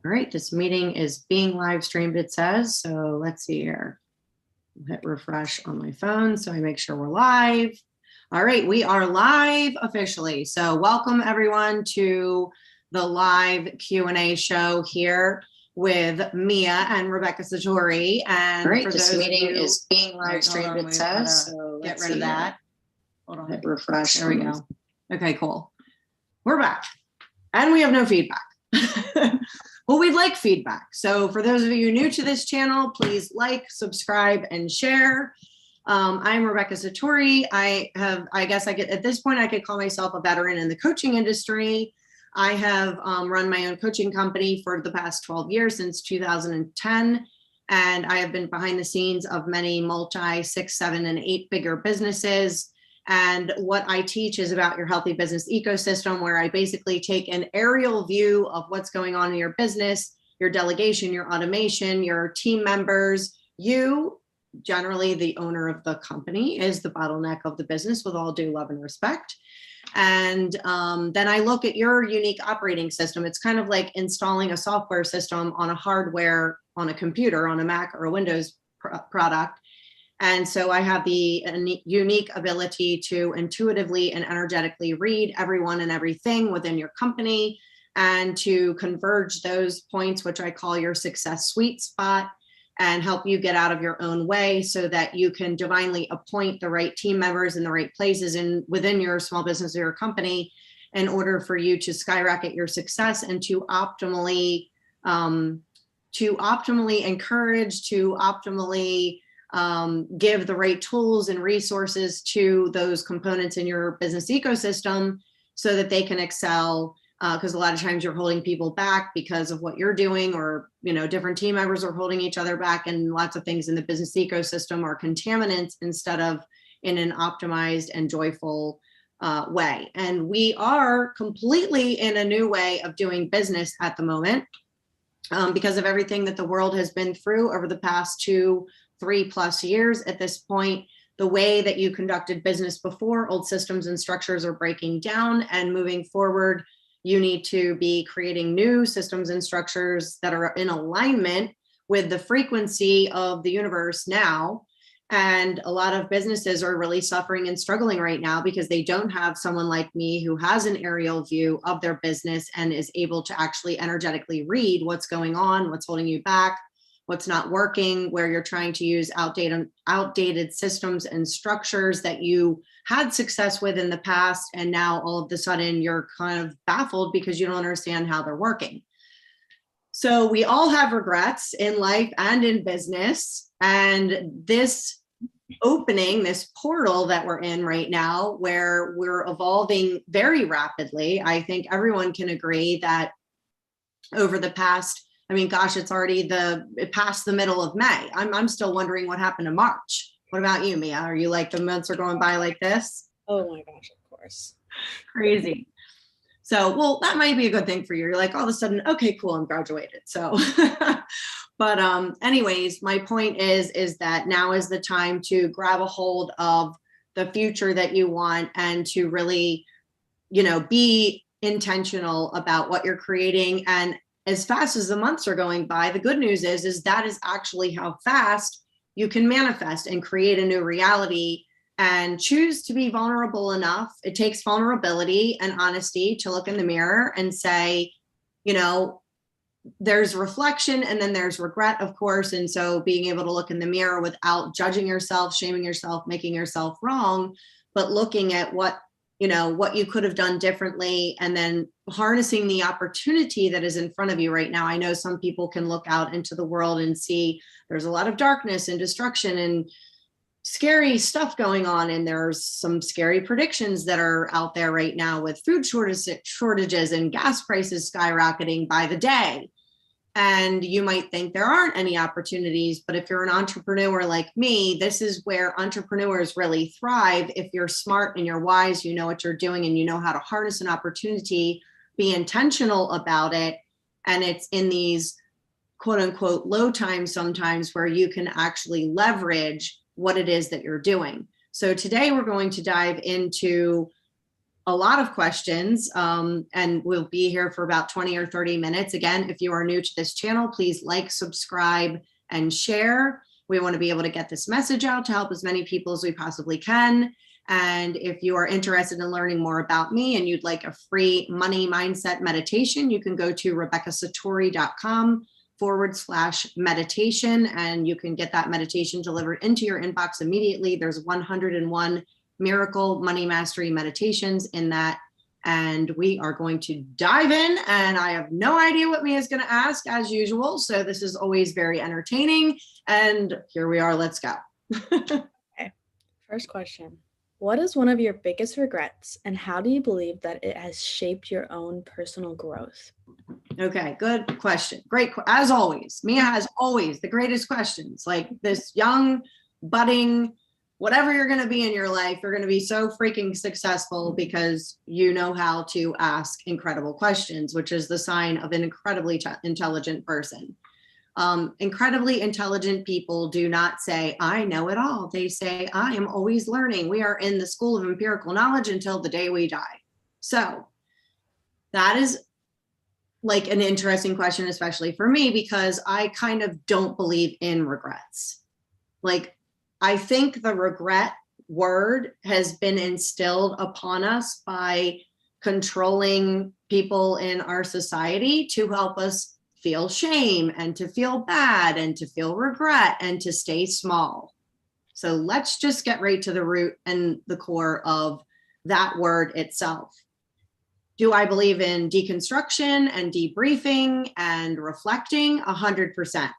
All right, this meeting is being live streamed, it says. So let's see here. I'll hit refresh on my phone so I make sure we're live. All right, we are live officially. So welcome everyone to the live Q&A show here with Mia and Rebecca Satori. And all right, this meeting is being live streamed, it says. So get rid of that. Hold on. Hit refresh. There we go. Okay, cool. We're back. And we have no feedback. Well, we'd like feedback. So for those of you new to this channel, please like, subscribe, and share. I'm Rebecca Satori. I guess at this point, I could call myself a veteran in the coaching industry. I have run my own coaching company for the past 12 years, since 2010. And I have been behind the scenes of many multi 6, 7, and 8-figure businesses. And what I teach is about your healthy business ecosystem, where I basically take an aerial view of what's going on in your business, your delegation, your automation, your team members. You, generally the owner of the company, is the bottleneck of the business, with all due love and respect. And then I look at your unique operating system. It's kind of like installing a software system on a hardware, on a computer, on a Mac or a Windows product. And so I have the unique ability to intuitively and energetically read everyone and everything within your company, and to converge those points, which I call your success sweet spot, and help you get out of your own way so that you can divinely appoint the right team members in the right places within your small business or your company, in order for you to skyrocket your success and to optimally encourage, to optimally give the right tools and resources to those components in your business ecosystem so that they can excel. Because a lot of times you're holding people back because of what you're doing, or different team members are holding each other back, and lots of things in the business ecosystem are contaminants instead of in an optimized and joyful way. And we are completely in a new way of doing business at the moment, because of everything that the world has been through over the past 2-3+ years. At this point, the way that you conducted business before, old systems and structures are breaking down, and moving forward, you need to be creating new systems and structures that are in alignment with the frequency of the universe now. And a lot of businesses are really suffering and struggling right now because they don't have someone like me who has an aerial view of their business and is able to actually energetically read what's going on, what's holding you back, what's not working, where you're trying to use outdated systems and structures that you had success with in the past, and now all of a sudden you're kind of baffled because you don't understand how they're working. So we all have regrets in life and in business, and this opening, this portal that we're in right now, where we're evolving very rapidly, I think everyone can agree that over the past, it's already past the middle of May. I'm still wondering what happened in March. What about you, Mia? Are you like, the months are going by like this? Oh my gosh, of course. Crazy. So, well, that might be a good thing for you. You're like, all of a sudden, okay, cool, I'm graduated. So, but anyways, my point is that now is the time to grab a hold of the future that you want, and to really, be intentional about what you're creating. And as fast as the months are going by, the good news is that is actually how fast you can manifest and create a new reality, and choose to be vulnerable enough. It takes vulnerability and honesty to look in the mirror and say, there's reflection and then there's regret, of course. And so being able to look in the mirror without judging yourself, shaming yourself, making yourself wrong, but looking at what you could have done differently, and then harnessing the opportunity that is in front of you right now. I know some people can look out into the world and see there's a lot of darkness and destruction and scary stuff going on. And there's some scary predictions that are out there right now, with food shortages and gas prices skyrocketing by the day. And you might think there aren't any opportunities, but if you're an entrepreneur like me, this is where entrepreneurs really thrive. If you're smart and you're wise, you know what you're doing, and you know how to harness an opportunity, be intentional about it. And it's in these quote unquote low times sometimes where you can actually leverage what it is that you're doing. So today we're going to dive into a lot of questions, and we'll be here for about 20 or 30 minutes. Again, if you are new to this channel, please like, subscribe, and share. We want to be able to get this message out to help as many people as we possibly can. And if you are interested in learning more about me and you'd like a free money mindset meditation, you can go to rebeccasatori.com/meditation, and you can get that meditation delivered into your inbox immediately. There's 101 miracle money mastery meditations in that. And we are going to dive in, and I have no idea what Mia is going to ask as usual. So this is always very entertaining. And here we are. Let's go. Okay. First question. What is one of your biggest regrets, and how do you believe that it has shaped your own personal growth? Okay, good question. Great. As always, Mia has always the greatest questions. Like this young, budding, whatever you're going to be in your life, you're going to be so freaking successful because you know how to ask incredible questions, which is the sign of an incredibly intelligent person. Incredibly intelligent people do not say, I know it all. They say, I am always learning. We are in the school of empirical knowledge until the day we die. So that is like an interesting question, especially for me, because I kind of don't believe in regrets. Like, I think the regret word has been instilled upon us by controlling people in our society to help us feel shame and to feel bad and to feel regret and to stay small. So let's just get right to the root and the core of that word itself. Do I believe in deconstruction and debriefing and reflecting? 100%.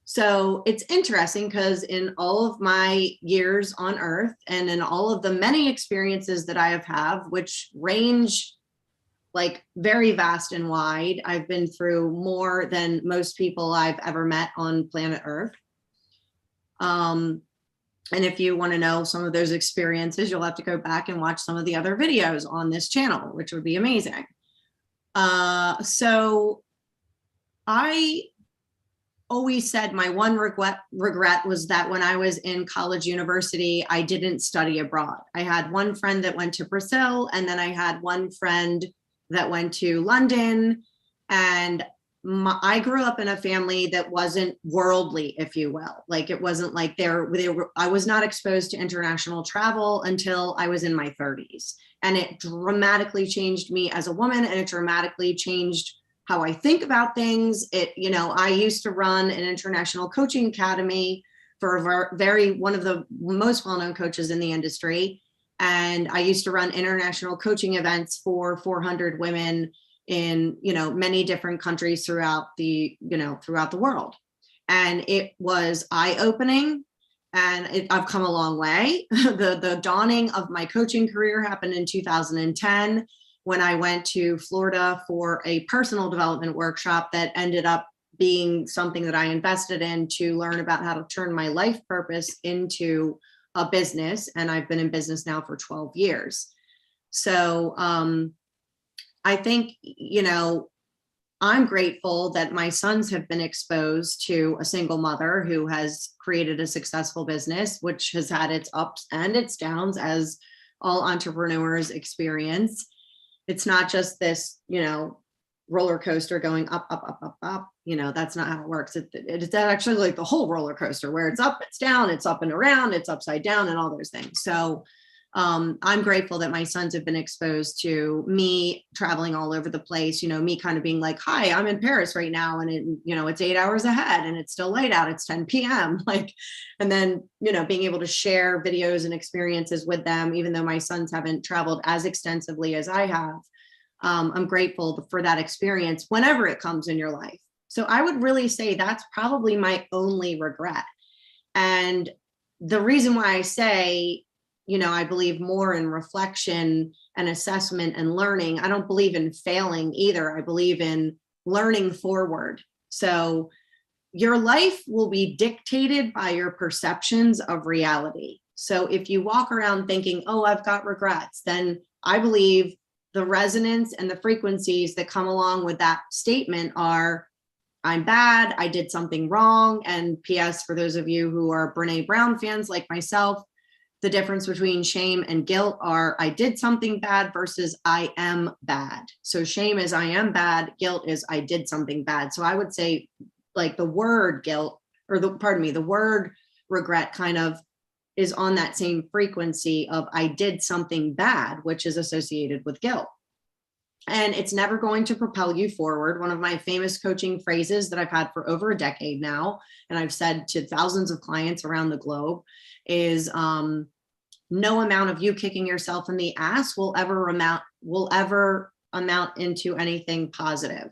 So it's interesting because in all of my years on earth and in all of the many experiences that I have had, which range like very vast and wide, I've been through more than most people I've ever met on planet Earth. And if you want to know some of those experiences, you'll have to go back and watch some of the other videos on this channel, which would be amazing. So I always said my one regret was that when I was in college university, I didn't study abroad. I had one friend that went to Brazil, and then I had one friend that went to London. And I grew up in a family that wasn't worldly, if you will. Like it wasn't like I was not exposed to international travel until I was in my 30s. And it dramatically changed me as a woman, and it dramatically changed how I think about things. I used to run an international coaching academy for one of the most well-known coaches in the industry. And I used to run international coaching events for 400 women in, many different countries throughout the world. And it was eye-opening, and I've come a long way. The dawning of my coaching career happened in 2010 when I went to Florida for a personal development workshop that ended up being something that I invested in to learn about how to turn my life purpose into a business. And I've been in business now for 12 years. So I think, I'm grateful that my sons have been exposed to a single mother who has created a successful business, which has had its ups and its downs, as all entrepreneurs experience. It's not just this, roller coaster going up, up, up, up, up. That's not how it works. It's actually like the whole roller coaster where it's up, it's down, it's up and around, it's upside down, and all those things. So I'm grateful that my sons have been exposed to me traveling all over the place, me kind of being like, hi, I'm in Paris right now. And it's 8 hours ahead and it's still light out. It's 10 p.m. And then, being able to share videos and experiences with them, even though my sons haven't traveled as extensively as I have. I'm grateful for that experience whenever it comes in your life. So I would really say that's probably my only regret. And the reason why I say, I believe more in reflection and assessment and learning. I don't believe in failing either. I believe in learning forward. So your life will be dictated by your perceptions of reality. So if you walk around thinking, oh, I've got regrets, then I believe the resonance and the frequencies that come along with that statement are, I'm bad, I did something wrong. And P.S., for those of you who are Brene Brown fans like myself, the difference between shame and guilt are I did something bad versus I am bad. So shame is I am bad, guilt is I did something bad. So I would say like the word guilt or the word regret kind of is on that same frequency of I did something bad, which is associated with guilt. And it's never going to propel you forward. One of my famous coaching phrases that I've had for over a decade now, and I've said to thousands of clients around the globe, is no amount of you kicking yourself in the ass will ever amount into anything positive.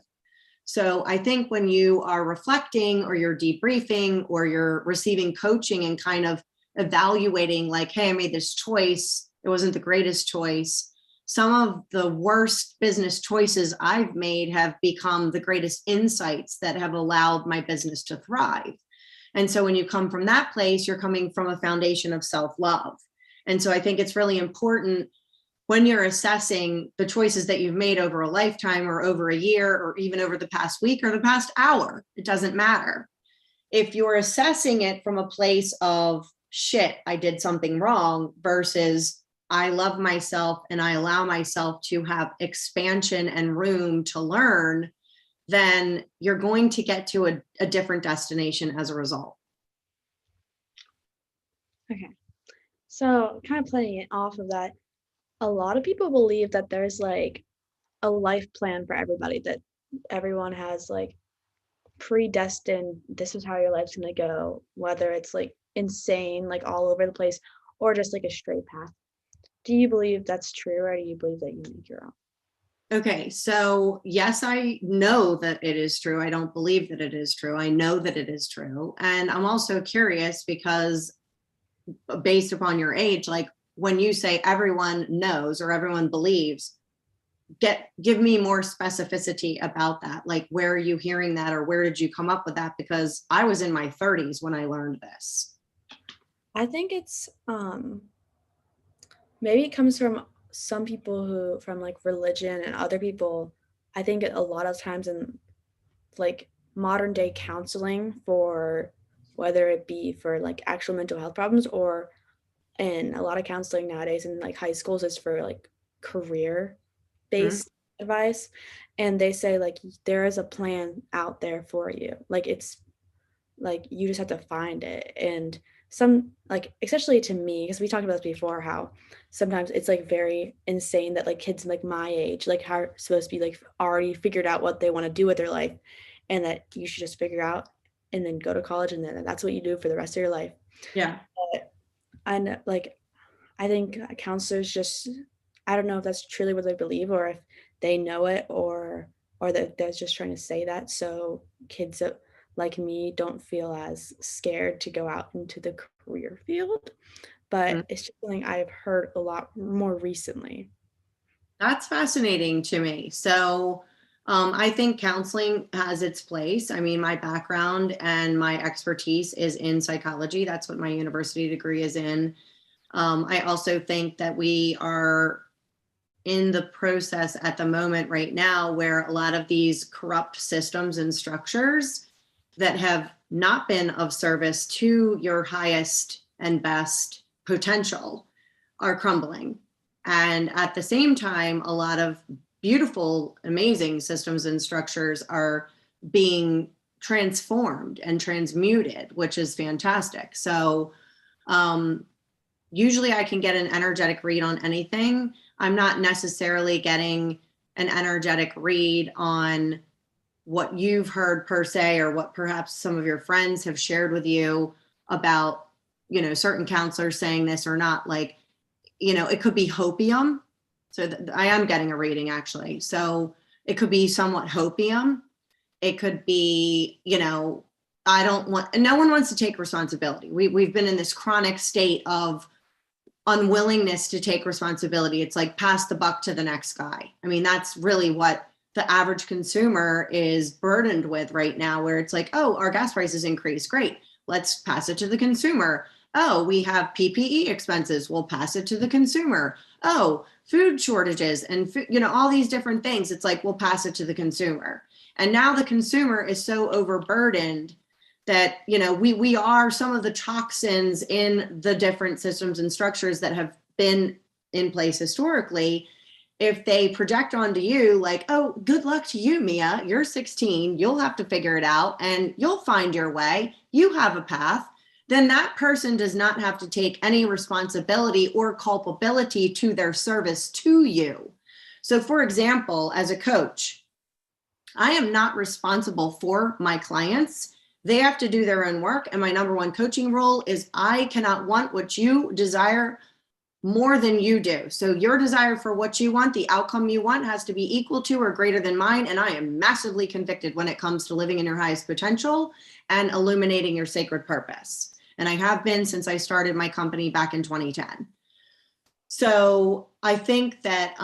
So I think when you are reflecting or you're debriefing or you're receiving coaching and kind of evaluating like, hey, I made this choice, it wasn't the greatest choice. Some of the worst business choices I've made have become the greatest insights that have allowed my business to thrive. And so when you come from that place, you're coming from a foundation of self-love. And so I think it's really important when you're assessing the choices that you've made over a lifetime or over a year or even over the past week or the past hour, it doesn't matter. If you're assessing it from a place of shit, I did something wrong versus I love myself and I allow myself to have expansion and room to learn, then you're going to get to a different destination as a result. Okay. So kind of playing it off of that, a lot of people believe that there's like a life plan for everybody, that everyone has like predestined, this is how your life's going to go, whether it's like insane, like all over the place, or just like a straight path. Do you believe that's true, or do you believe that you make your own? Okay, so yes, I know that it is true. I don't believe that it is true. I know that it is true. And I'm also curious because based upon your age, like when you say everyone knows or everyone believes, give me more specificity about that. Like, where are you hearing that, or where did you come up with that? Because I was in my 30s when I learned this. I think it's maybe it comes from some people who from like religion, and other people, I think a lot of times in like modern day counseling, for whether it be for like actual mental health problems, or in a lot of counseling nowadays in like high schools is for like career based advice. And they say like there is a plan out there for you, like it's like you just have to find it. And some, like especially to me, because we talked about this before, how sometimes it's like very insane that like kids like my age like are supposed to be like already figured out what they want to do with their life, and that you should just figure out and then go to college and then that's what you do for the rest of your life. Yeah. But and like I think counselors just, I don't know if that's truly what they believe, or if they know it, or that they're just trying to say that so kids that, like me, don't feel as scared to go out into the career field. But it's just something I've heard a lot more recently. That's fascinating to me. So I think counseling has its place. I mean, my background and my expertise is in psychology. That's what my university degree is in. I also think that we are in the process at the moment right now where a lot of these corrupt systems and structures that have not been of service to your highest and best potential are crumbling. And at the same time, a lot of beautiful, amazing systems and structures are being transformed and transmuted, which is fantastic. So usually I can get an energetic read on anything. I'm not necessarily getting an energetic read on what you've heard per se, or what perhaps some of your friends have shared with you about, you know, certain counselors saying this or not. Like, you know, it could be hopium. So I am getting a reading actually. So it could be somewhat hopium. It could be, you know, no one wants to take responsibility. We've been in this chronic state of unwillingness to take responsibility. It's like pass the buck to the next guy. I mean, that's really what the average consumer is burdened with right now, where it's like, oh, our gas prices increased. Great. Let's pass it to the consumer. Oh, we have PPE expenses. We'll pass it to the consumer. Oh, food shortages and, you know, all these different things. It's like, we'll pass it to the consumer. And now the consumer is so overburdened that, you know, we are some of the toxins in the different systems and structures that have been in place historically. If they project onto you like, oh, good luck to you, Mia, you're 16, you'll have to figure it out and you'll find your way, you have a path, then that person does not have to take any responsibility or culpability to their service to you. So for example, as a coach, I am not responsible for my clients. They have to do their own work. And my number one coaching rule is I cannot want what you desire more than you do. So your desire for what you want, the outcome you want, has to be equal to or greater than mine. And I am massively convicted when it comes to living in your highest potential and illuminating your sacred purpose. And I have been since I started my company back in 2010. So I think that,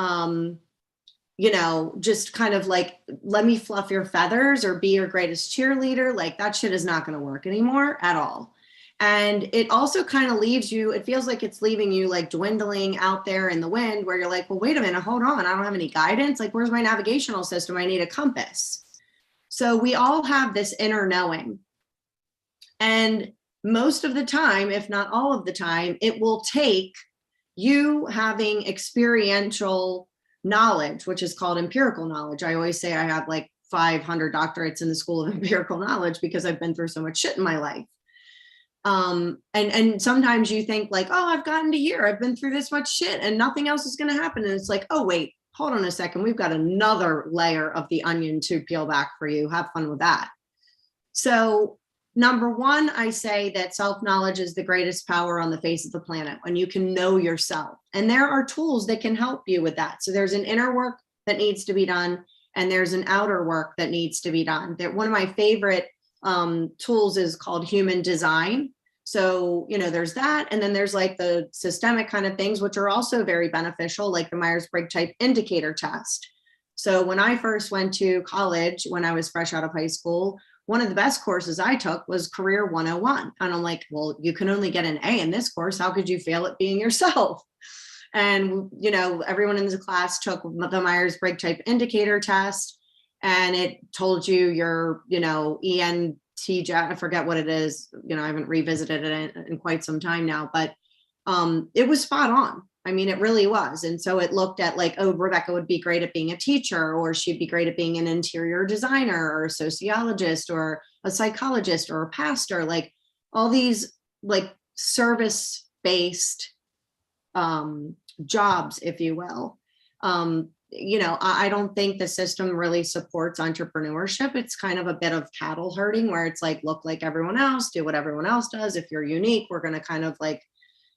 you know, just kind of like, let me fluff your feathers or be your greatest cheerleader, like that shit is not going to work anymore at all. And it also kind of leaves you, it feels like it's leaving you like dwindling out there in the wind where you're like, well, wait a minute, hold on. I don't have any guidance. Like, where's my navigational system? I need a compass. So we all have this inner knowing. And most of the time, if not all of the time, it will take you having experiential knowledge, which is called empirical knowledge. I always say I have like 500 doctorates in the School of Empirical Knowledge because I've been through so much shit in my life. And sometimes you think like, oh, I've gotten to here, I've been through this much shit and nothing else is going to happen. And it's like, oh, wait, hold on a second. We've got another layer of the onion to peel back for you. Have fun with that. So number one, I say that self-knowledge is the greatest power on the face of the planet when you can know yourself. And there are tools that can help you with that. So there's an inner work that needs to be done and there's an outer work that needs to be done. That one of my favorite tools is called human design. So, you know, there's that. And then there's like the systemic kind of things, which are also very beneficial, like the Myers-Briggs type indicator test. So when I first went to college, when I was fresh out of high school, one of the best courses I took was Career 101. And I'm like, well, you can only get an A in this course. How could you fail at being yourself? And, you know, everyone in the class took the Myers-Briggs type indicator test. And it told you your, you know, ENTJ, I forget what it is. You know, I haven't revisited it in quite some time now, but it was spot on. I mean, it really was. And so it looked at like, oh, Rebecca would be great at being a teacher, or she'd be great at being an interior designer or a sociologist or a psychologist or a pastor, like all these like service-based jobs, if you will. You know, I don't think the system really supports entrepreneurship. It's kind of a bit of cattle herding where it's like, look like everyone else, do what everyone else does. If you're unique, we're going to kind of like,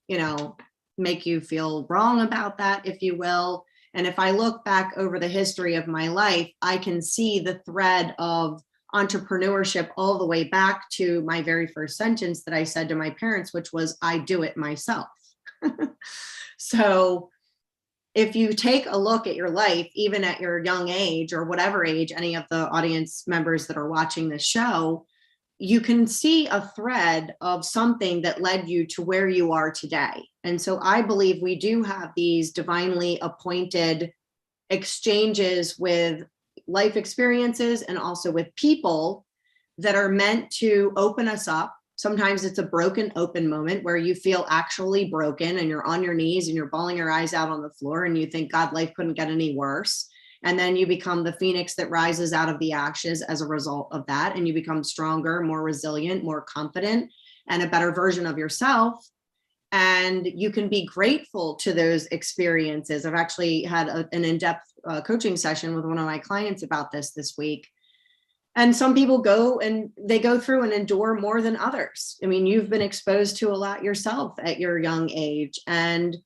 you know, make you feel wrong about that, if you will. And if I look back over the history of my life, I can see the thread of entrepreneurship all the way back to my very first sentence that I said to my parents, which was, I do it myself. So if you take a look at your life, even at your young age or whatever age, any of the audience members that are watching this show, you can see a thread of something that led you to where you are today. And so I believe we do have these divinely appointed exchanges with life experiences and also with people that are meant to open us up. Sometimes it's a broken open moment where you feel actually broken and you're on your knees and you're bawling your eyes out on the floor and you think, God, life couldn't get any worse. And then you become the phoenix that rises out of the ashes as a result of that. And you become stronger, more resilient, more confident, and a better version of yourself. And you can be grateful to those experiences. I've actually had an in-depth coaching session with one of my clients about this week. And some people go and they go through and endure more than others. I mean, you've been exposed to a lot yourself at your young age. And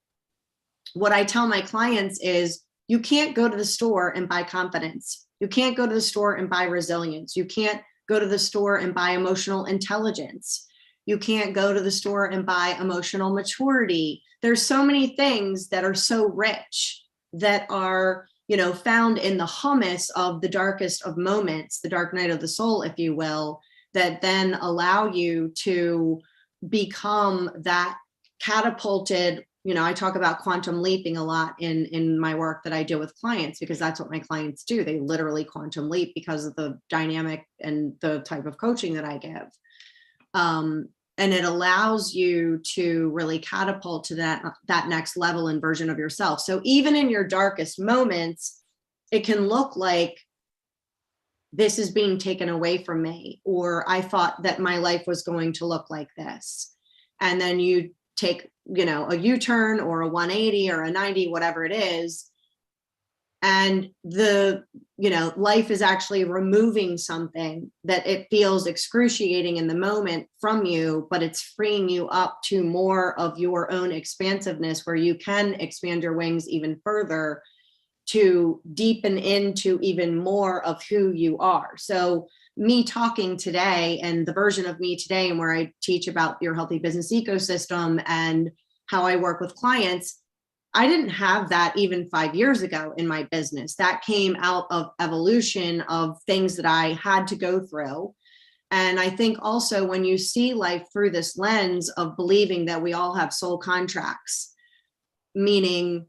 what I tell my clients is, you can't go to the store and buy confidence. You can't go to the store and buy resilience. You can't go to the store and buy emotional intelligence. You can't go to the store and buy emotional maturity. There's so many things that are so rich that are, you know, found in the hummus of the darkest of moments, the dark night of the soul, if you will, that then allow you to become that catapulted. You know, I talk about quantum leaping a lot in my work that I do with clients, because that's what my clients do. They literally quantum leap because of the dynamic and the type of coaching that I give. And it allows you to really catapult to that next level and version of yourself. So even in your darkest moments, it can look like this is being taken away from me, or I thought that my life was going to look like this. And then you take, a U-turn or a 180 or a 90, whatever it is. And life is actually removing something that it feels excruciating in the moment from you, but it's freeing you up to more of your own expansiveness, where you can expand your wings even further to deepen into even more of who you are. So me talking today, and the version of me today, and where I teach about your healthy business ecosystem and how I work with clients, I didn't have that even 5 years ago in my business. That came out of evolution of things that I had to go through. And I think also when you see life through this lens of believing that we all have soul contracts, meaning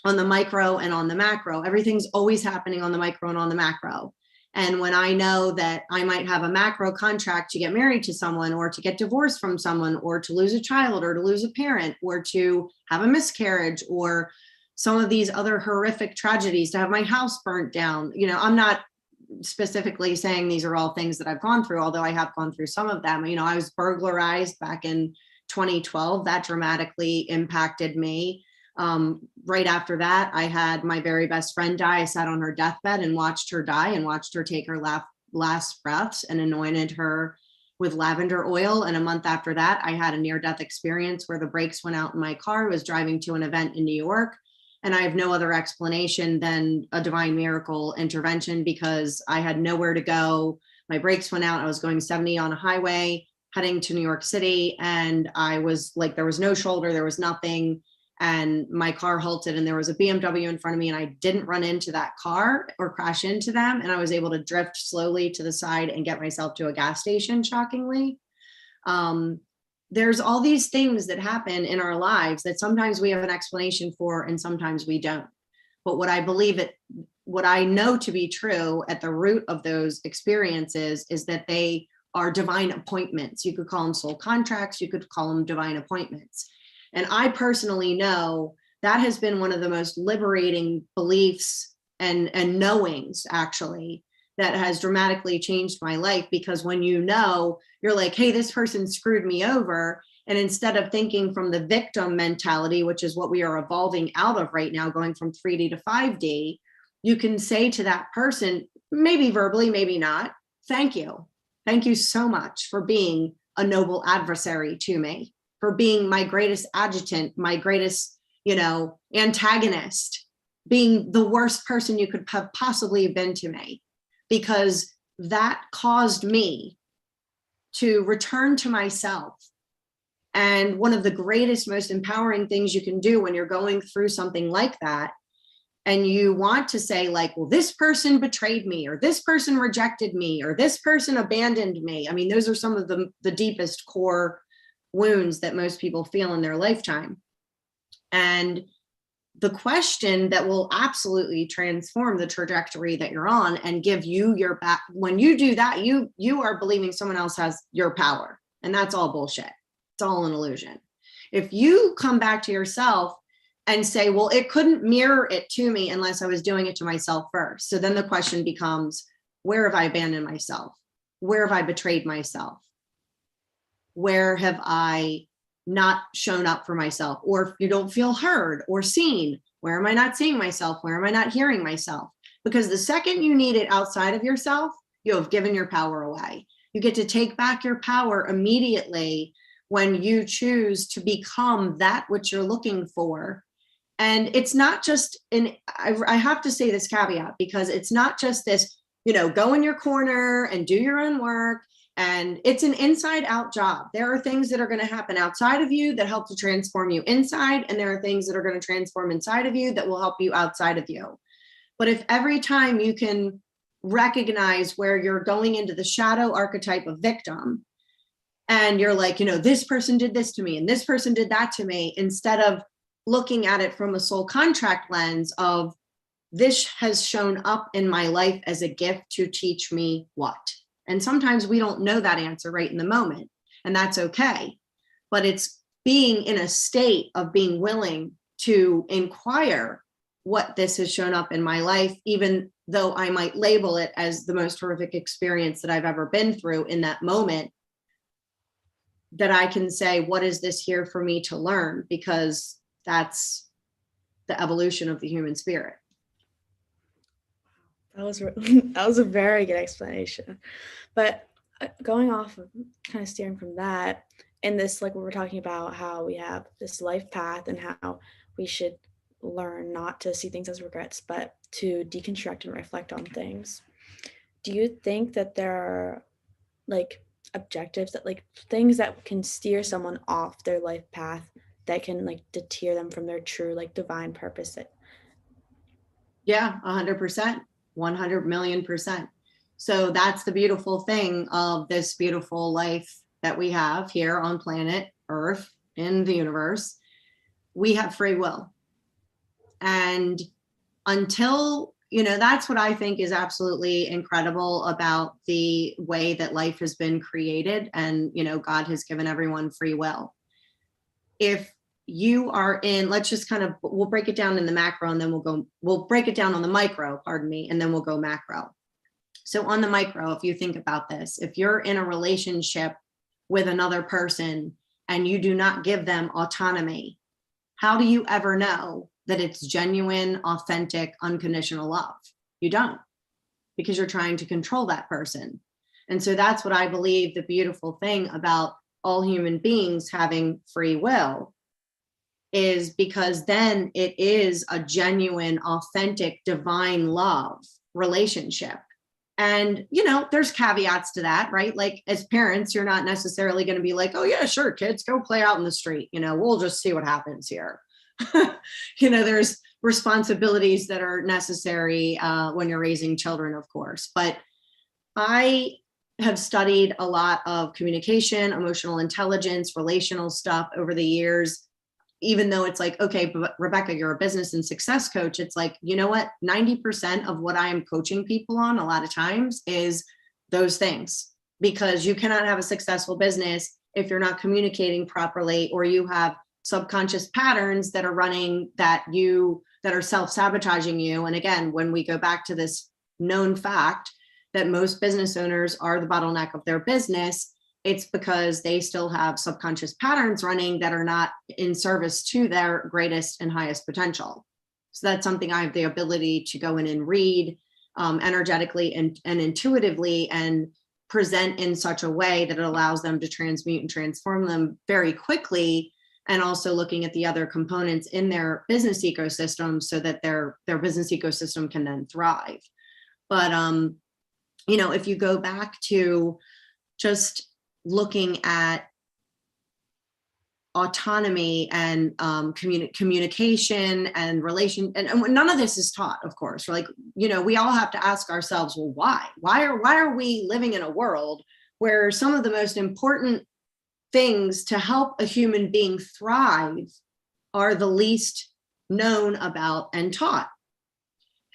on the micro and on the macro, everything's always happening on the micro and on the macro. And when I know that I might have a macro contract to get married to someone, or to get divorced from someone, or to lose a child, or to lose a parent, or to have a miscarriage, or some of these other horrific tragedies, to have my house burnt down, I'm not specifically saying these are all things that I've gone through, although I have gone through some of them. I was burglarized back in 2012. That dramatically impacted me. Right after that, I had my very best friend die. I sat on her deathbed and watched her die, and watched her take her last breaths, and anointed her with lavender oil. And a month after that, I had a near-death experience where the brakes went out in my car. I was driving to an event in New York, and I have no other explanation than a divine miracle intervention, because I had nowhere to go. My brakes went out. I was going 70 on a highway heading to New York City, and I was like, there was no shoulder, there was nothing. And my car halted, and there was a BMW in front of me, and I didn't run into that car or crash into them. And I was able to drift slowly to the side and get myself to a gas station, shockingly. There's all these things that happen in our lives that sometimes we have an explanation for, and sometimes we don't. But what I know to be true at the root of those experiences is that they are divine appointments. You could call them soul contracts, you could call them divine appointments. And I personally know that has been one of the most liberating beliefs and knowings, actually, that has dramatically changed my life. Because when you're like, hey, this person screwed me over. And instead of thinking from the victim mentality, which is what we are evolving out of right now, going from 3D to 5D, you can say to that person, maybe verbally, maybe not, thank you. Thank you so much for being a noble adversary to me, for being my greatest adjutant, my greatest, antagonist, being the worst person you could have possibly been to me, because that caused me to return to myself. And one of the greatest, most empowering things you can do when you're going through something like that, and you want to say like, well, this person betrayed me, or this person rejected me, or this person abandoned me. I mean, those are some of the deepest core wounds that most people feel in their lifetime. And the question that will absolutely transform the trajectory that you're on and give you your back, when you do that, you are believing someone else has your power. And that's all bullshit. It's all an illusion. If you come back to yourself and say, well, it couldn't mirror it to me unless I was doing it to myself first. So then the question becomes, where have I abandoned myself? Where have I betrayed myself? Where have I not shown up for myself? Or if you don't feel heard or seen, where am I not seeing myself? Where am I not hearing myself? Because the second you need it outside of yourself, you have given your power away. You get to take back your power immediately when you choose to become that which you're looking for. And it's not just, I have to say this caveat, because it's not just this, go in your corner and do your own work. And it's an inside out job. There are things that are going to happen outside of you that help to transform you inside. And there are things that are going to transform inside of you that will help you outside of you. But if every time you can recognize where you're going into the shadow archetype of victim, and you're like, this person did this to me and this person did that to me, instead of looking at it from a soul contract lens of, this has shown up in my life as a gift to teach me what? And sometimes we don't know that answer right in the moment. and that's okay. But it's being in a state of being willing to inquire what this has shown up in my life, even though I might label it as the most horrific experience that I've ever been through in that moment, that I can say, what is this here for me to learn? Because that's the evolution of the human spirit. That was a very good explanation. But going off of kind of steering from that, and this, like, we were talking about how we have this life path and how we should learn not to see things as regrets, but to deconstruct and reflect on things. Do you think that there are like objectives, that like things that can steer someone off their life path, that can like deter them from their true like divine purpose? Yeah, 100%, 100 million percent. So that's the beautiful thing of this beautiful life that we have here on planet Earth, in the universe. We have free will. And until, that's what I think is absolutely incredible about the way that life has been created. And, God has given everyone free will. If you are in, let's just we'll break it down in the macro, and then we'll break it down on the micro, and then we'll go macro. So on the micro, if you think about this, if you're in a relationship with another person and you do not give them autonomy, how do you ever know that it's genuine, authentic, unconditional love? You don't, because you're trying to control that person. And so that's what I believe the beautiful thing about all human beings having free will is, because then it is a genuine, authentic, divine love relationship. And, there's caveats to that, right? Like, as parents, you're not necessarily going to be like, oh yeah, sure, kids, go play out in the street. We'll just see what happens here. There's responsibilities that are necessary when you're raising children, of course. But I have studied a lot of communication, emotional intelligence, relational stuff over the years, even though it's like, okay, but Rebecca, you're a business and success coach. It's like, you know what? 90% of what I am coaching people on a lot of times is those things, because you cannot have a successful business if you're not communicating properly, or you have subconscious patterns that are running that are self-sabotaging you. And again, when we go back to this known fact that most business owners are the bottleneck of their business, it's because they still have subconscious patterns running that are not in service to their greatest and highest potential. So that's something I have the ability to go in and read energetically and intuitively, and present in such a way that it allows them to transmute and transform them very quickly. And also looking at the other components in their business ecosystem so that their business ecosystem can then thrive. But, if you go back to just looking at autonomy and communication and relation, and none of this is taught, of course. Like, we all have to ask ourselves, well, why are we living in a world where some of the most important things to help a human being thrive are the least known about and taught?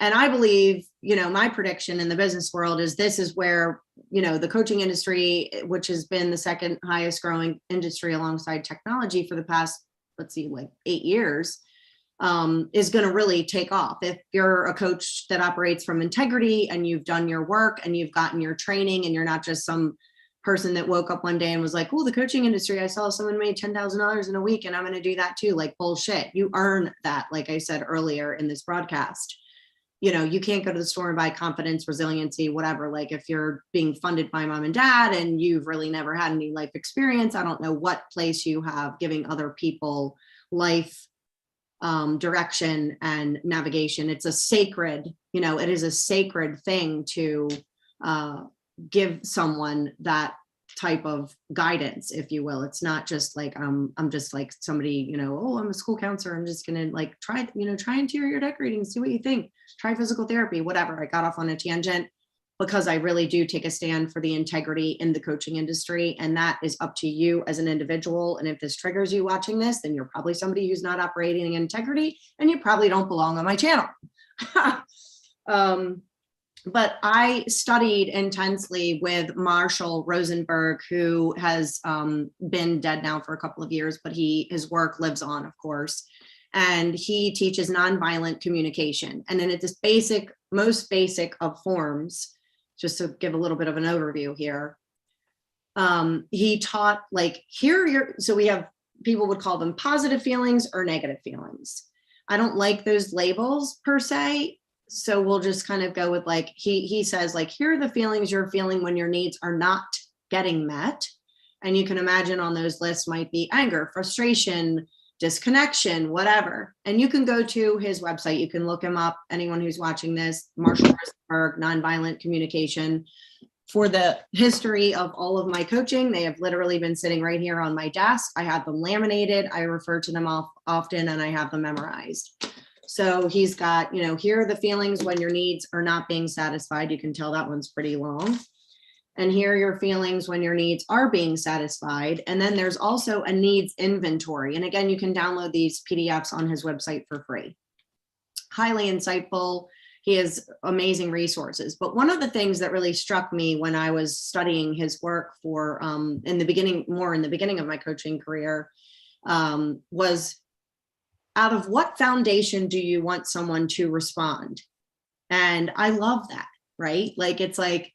And I believe, my prediction in the business world is this is where, the coaching industry, which has been the second highest growing industry alongside technology for the past, 8 years, is going to really take off. If you're a coach that operates from integrity and you've done your work and you've gotten your training, and you're not just some person that woke up one day and was like, oh, the coaching industry, I saw someone made $10,000 in a week and I'm going to do that too. Like, bullshit. You earn that. Like I said earlier in this broadcast, you can't go to the store and buy confidence, resiliency, whatever. Like, if you're being funded by mom and dad and you've really never had any life experience, I don't know what place you have giving other people life direction and navigation. It's a sacred, it is a sacred thing to give someone that type of guidance, if you will. It's not just like I'm just like somebody, oh, I'm a school counselor, I'm just gonna like try interior decorating, see what you think, try physical therapy, whatever. I got off on a tangent because I really do take a stand for the integrity in the coaching industry, and that is up to you as an individual. And if this triggers you watching this, then you're probably somebody who's not operating in integrity, and you probably don't belong on my channel. but I studied intensely with Marshall Rosenberg, who has been dead now for a couple of years, but his work lives on, of course. And he teaches nonviolent communication. And in its most basic of forms, just to give a little bit of an overview here, he taught like, so we have, people would call them positive feelings or negative feelings. I don't like those labels per se. So we'll just kind of go with like, he says like, here are the feelings you're feeling when your needs are not getting met. And you can imagine on those lists might be anger, frustration, disconnection, whatever. And you can go to his website. You can look him up. Anyone who's watching this, Marshall Rosenberg, Nonviolent Communication. For the history of all of my coaching, they have literally been sitting right here on my desk. I have them laminated. I refer to them often, and I have them memorized. So he's got, here are the feelings when your needs are not being satisfied. You can tell that one's pretty long. And here are your feelings when your needs are being satisfied. And then there's also a needs inventory. And again, you can download these PDFs on his website for free. Highly insightful. He has amazing resources. But one of the things that really struck me when I was studying his work for in the beginning of my coaching career was, out of what foundation do you want someone to respond? And I love that, right? Like, it's like,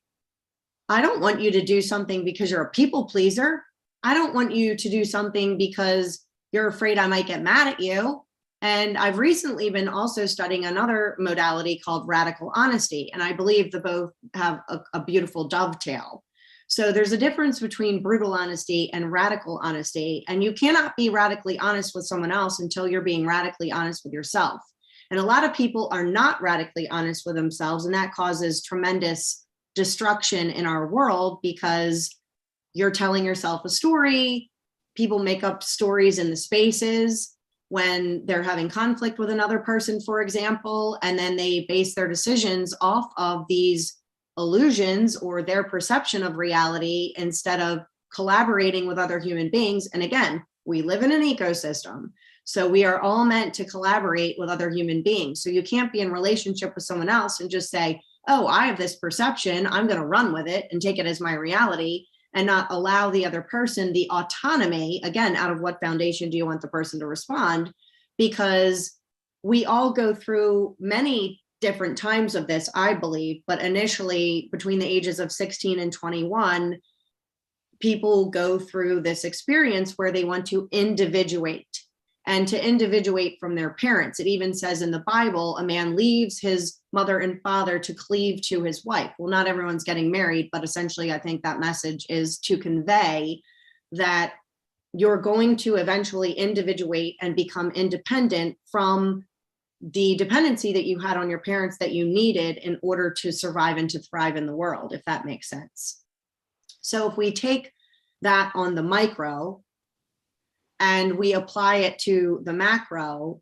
I don't want you to do something because you're a people pleaser. I don't want you to do something because you're afraid I might get mad at you. And I've recently been also studying another modality called radical honesty. And I believe the both have a beautiful dovetail. So there's a difference between brutal honesty and radical honesty. And you cannot be radically honest with someone else until you're being radically honest with yourself. And a lot of people are not radically honest with themselves. And that causes tremendous destruction in our world, because you're telling yourself a story. People make up stories in the spaces when they're having conflict with another person, for example, and then they base their decisions off of these illusions or their perception of reality instead of collaborating with other human beings. And again, we live in an ecosystem, so we are all meant to collaborate with other human beings. So you can't be in relationship with someone else and just say, oh, I have this perception, I'm going to run with it and take it as my reality, and not allow the other person the autonomy. Again, out of what foundation do you want the person to respond? Because we all go through many different times of this, I believe, but initially between the ages of 16 and 21, people go through this experience where they want to individuate, and to individuate from their parents. It even says in the Bible, a man leaves his mother and father to cleave to his wife. Well, not everyone's getting married, but essentially I think that message is to convey that you're going to eventually individuate and become independent from the dependency that you had on your parents that you needed in order to survive and to thrive in the world, if that makes sense. So if we take that on the micro and we apply it to the macro,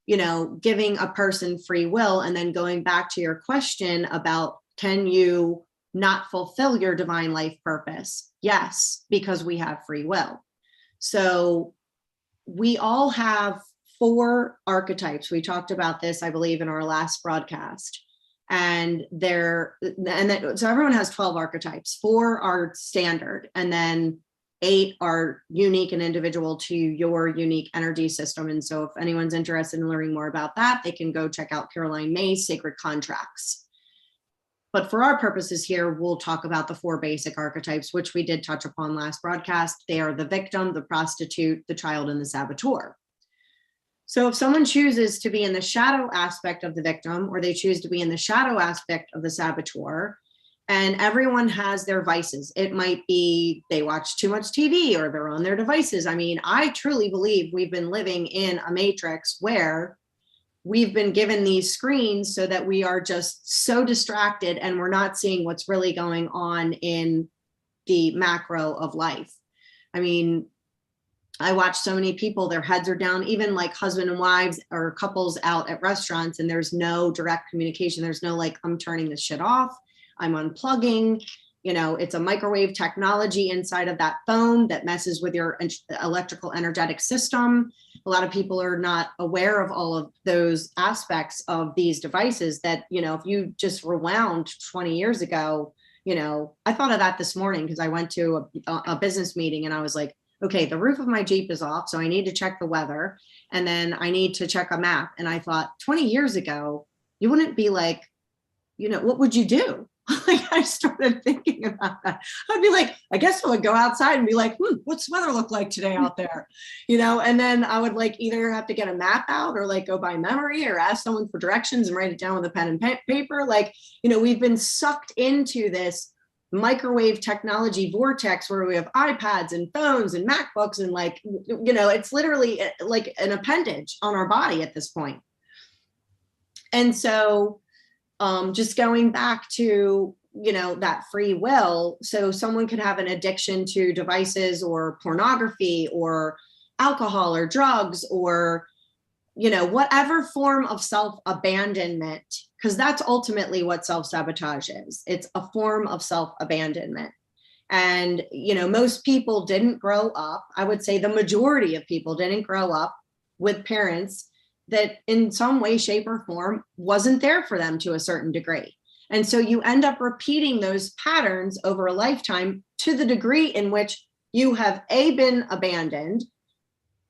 giving a person free will, and then going back to your question about, can you not fulfill your divine life purpose? Yes, because we have free will. So we all have 4 archetypes. We talked about this, I believe, in our last broadcast. So everyone has 12 archetypes. 4 are standard, and then 8 are unique and individual to your unique energy system. And so if anyone's interested in learning more about that, they can go check out Caroline May's Sacred Contracts. But for our purposes here, we'll talk about the 4 basic archetypes, which we did touch upon last broadcast. They are the victim, the prostitute, the child, and the saboteur. So if someone chooses to be in the shadow aspect of the victim, or they choose to be in the shadow aspect of the saboteur, and everyone has their vices. It might be they watch too much TV, or they're on their devices. I mean, I truly believe we've been living in a matrix where we've been given these screens so that we are just so distracted and we're not seeing what's really going on in the macro of life. I mean, I watch so many people, their heads are down, even like husband and wives or couples out at restaurants, and there's no direct communication. There's no like, I'm turning this shit off, I'm unplugging. It's a microwave technology inside of that phone that messes with your electrical energetic system. A lot of people are not aware of all of those aspects of these devices that, if you just rewound 20 years ago, I thought of that this morning because I went to a business meeting and I was like, okay, the roof of my Jeep is off, so I need to check the weather. And then I need to check a map. And I thought 20 years ago, you wouldn't be like, what would you do? Like, I started thinking about that. I'd be like, I guess I would go outside and be like, what's the weather look like today out there? And then I would like either have to get a map out or like go by memory or ask someone for directions and write it down with a pen and paper. Like, we've been sucked into this microwave technology vortex where we have iPads and phones and MacBooks and like, it's literally like an appendage on our body at this point. And so just going back to, that free will. So someone could have an addiction to devices or pornography or alcohol or drugs or, whatever form of self-abandonment, because that's ultimately what self-sabotage is. It's a form of self-abandonment. And, most people didn't grow up. I would say the majority of people didn't grow up with parents that in some way, shape, or form wasn't there for them to a certain degree. And so you end up repeating those patterns over a lifetime to the degree in which you have A, been abandoned,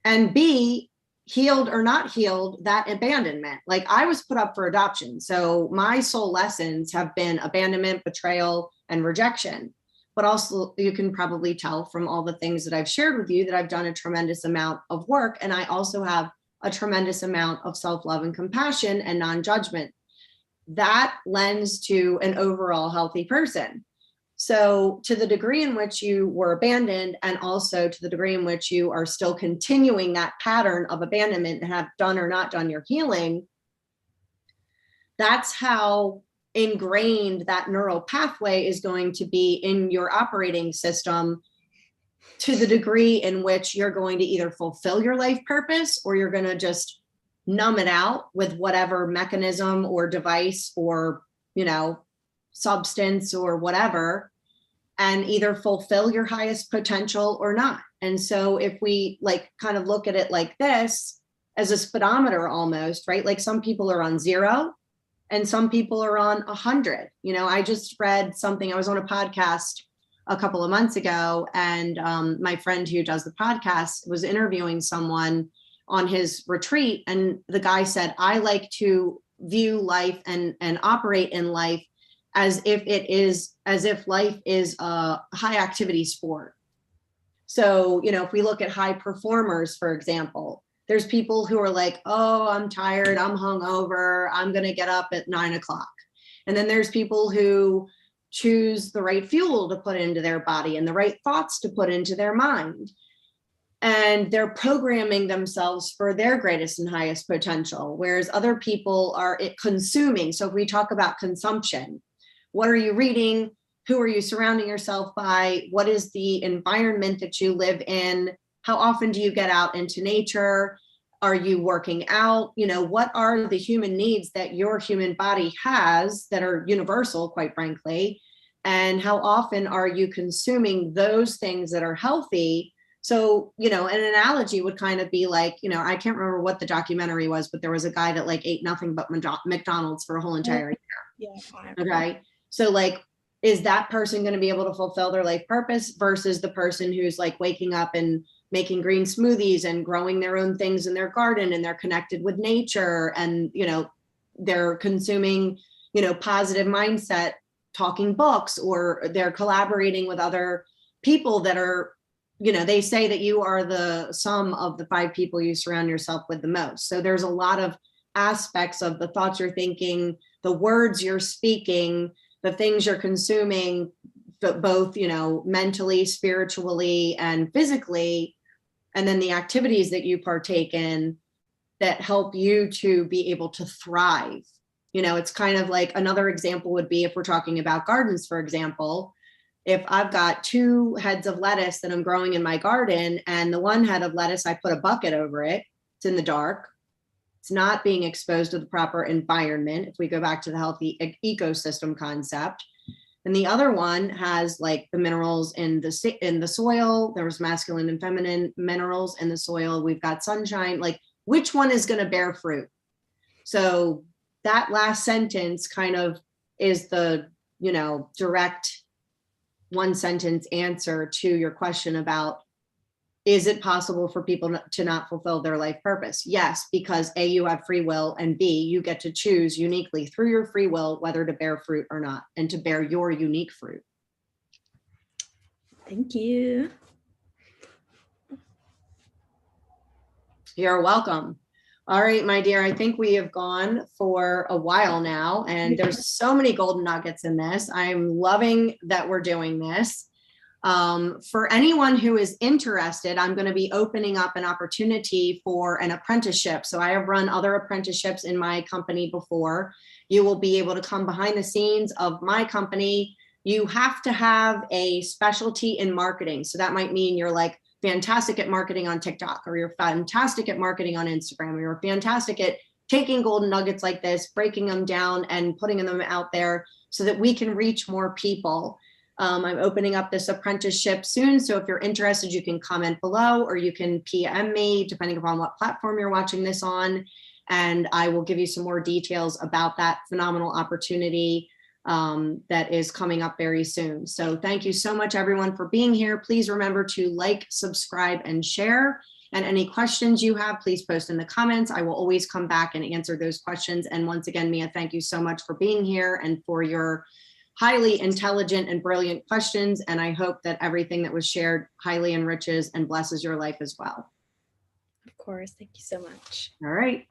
and B, healed or not healed that abandonment. Like, I was put up for adoption. So my soul lessons have been abandonment, betrayal, and rejection. But also you can probably tell from all the things that I've shared with you that I've done a tremendous amount of work. And I also have a tremendous amount of self-love and compassion and non-judgment. That lends to an overall healthy person. So to the degree in which you were abandoned, and also to the degree in which you are still continuing that pattern of abandonment and have done or not done your healing, that's how ingrained that neural pathway is going to be in your operating system, to the degree in which you're going to either fulfill your life purpose or you're going to just numb it out with whatever mechanism or device or, substance or whatever, and either fulfill your highest potential or not. And so if we like kind of look at it like this as a speedometer almost, right? Like some people are on 0 and some people are on 100. I just read something, I was on a podcast a couple of months ago, and my friend who does the podcast was interviewing someone on his retreat, and the guy said, I like to view life and operate in life as if life is a high activity sport. So, if we look at high performers, for example, there's people who are like, oh, I'm tired, I'm hungover, I'm going to get up at 9 o'clock. And then there's people who choose the right fuel to put into their body and the right thoughts to put into their mind. And they're programming themselves for their greatest and highest potential, whereas other people are consuming. So if we talk about consumption, what are you reading? Who are you surrounding yourself by? What is the environment that you live in? How often do you get out into nature? Are you working out? What are the human needs that your human body has that are universal, quite frankly? And how often are you consuming those things that are healthy? So, an analogy would kind of be like, I can't remember what the documentary was, but there was a guy that like ate nothing but McDonald's for a whole entire year. Yeah. Okay. So like, is that person going to be able to fulfill their life purpose versus the person who's like waking up and making green smoothies and growing their own things in their garden, and they're connected with nature, and, they're consuming, positive mindset, talking books, or they're collaborating with other people that are, they say that you are the sum of the 5 people you surround yourself with the most. So there's a lot of aspects of the thoughts you're thinking, the words you're speaking, the things you're consuming, both, mentally, spiritually, and physically, and then the activities that you partake in that help you to be able to thrive. It's kind of like, another example would be if we're talking about gardens, for example. If I've got 2 heads of lettuce that I'm growing in my garden, and the one head of lettuce, I put a bucket over it, it's in the dark, it's not being exposed to the proper environment. If we go back to the healthy ecosystem concept, And the other one has like the minerals in the soil. There's masculine and feminine minerals in the soil. We've got sunshine. Like, which one is going to bear fruit? So that last sentence kind of is the, you know, direct one sentence answer to your question about, is it possible for people to not fulfill their life purpose? Yes, because A, you have free will, and B, you get to choose uniquely through your free will whether to bear fruit or not, and to bear your unique fruit. Thank you. You're welcome. All right, my dear, I think we have gone for a while now, and there's so many golden nuggets in this. I'm loving that we're doing this. For anyone who is interested, I'm going to be opening up an opportunity for an apprenticeship. So I have run other apprenticeships in my company before. You will be able to come behind the scenes of my company. You have to have a specialty in marketing. So that might mean you're like fantastic at marketing on TikTok, or you're fantastic at marketing on Instagram, or you're fantastic at taking golden nuggets like this, breaking them down and putting them out there so that we can reach more people. I'm opening up this apprenticeship soon. So if you're interested, you can comment below, or you can PM me, depending upon what platform you're watching this on. And I will give you some more details about that phenomenal opportunity that is coming up very soon. So thank you so much, everyone, for being here. Please remember to like, subscribe, and share. And any questions you have, please post in the comments. I will always come back and answer those questions. And once again, Mia, thank you so much for being here and for your highly intelligent and brilliant questions. And I hope that everything that was shared highly enriches and blesses your life as well. Of course. Thank you so much. All right.